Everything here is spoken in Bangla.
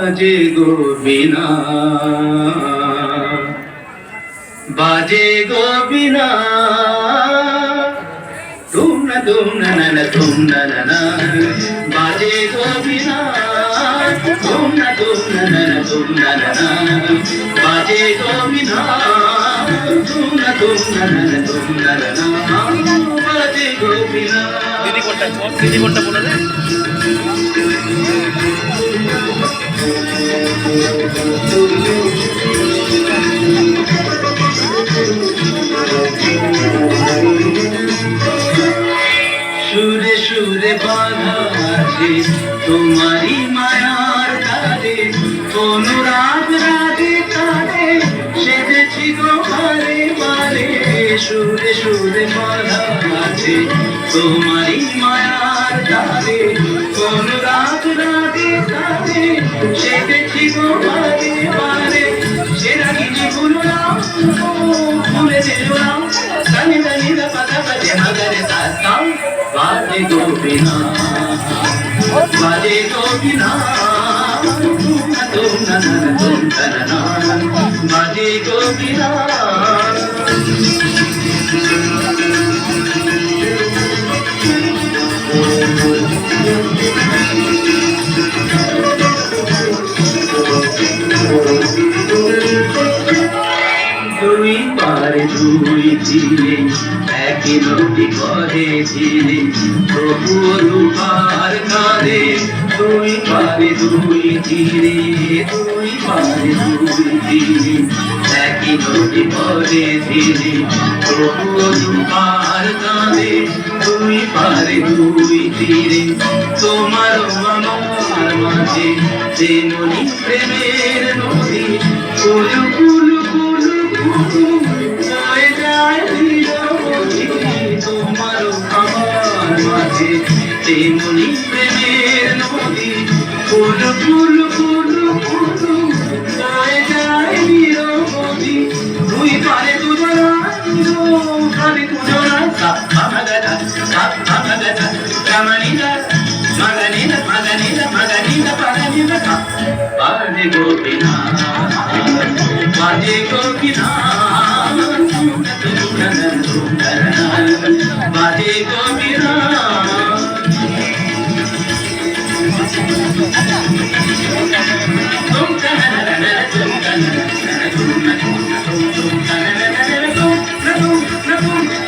বাজে গো বিনা, বাজে গো বিনা, তুম না না না তুম না না, বাজে গো বিনা, তুম না না না, বাজে গো বিনা, তুম না না, বাজে গো বিনা। দিদি কোনটা বলে দে। সুরে সুরে বাঁধা আছে তোমারি মায়ার তারে, অনুরাগ রাগে তারে সেজেছি গো বারে বারে। সুরে সুরে বাঁধা আছে তোমারি মায়ার তারে, অনুরাগ রাগে তারে সেজেছি গো বারে বারে। সেরা কিছু ভুলো না, ভুলে যেও না, সানি সানি দা পাতা পাতে মাগারে তাও। বাজে গো বিনা, বাজে গো বিনা, তুম না না, বাজে গো বিনা। দুই পারে দুই ছিলে একই নদী করে ছিলে, তবুও দুপার কাঁদে। দুই পারে দুই ছিলে, দুই পারে দুই ছিলে একই নদী করে ছিলে, তবুও দুপার কাঁদে। দুই পারে দুই তীরে তোমার আমার মাঝে যে নদী প্রেমের নদী, কুলু কুলু কুলু কুলু বয়ে যায় নিরবধি। তোমার আমার মাঝে যে নদী প্রেমের নদী, কুলু কুলু কুলু কুলু বয়ে যায় নিরবধি। দুই পারে দুজনা, দুপারে দুজনা, মাগাদা মাগাদা কামানিদা মাগানিদা মাগানিদা মাগানিদা পাগানিদা। বাজে গো বিনা, বাজে গো বিনা, বাজে গো বিনা। তুম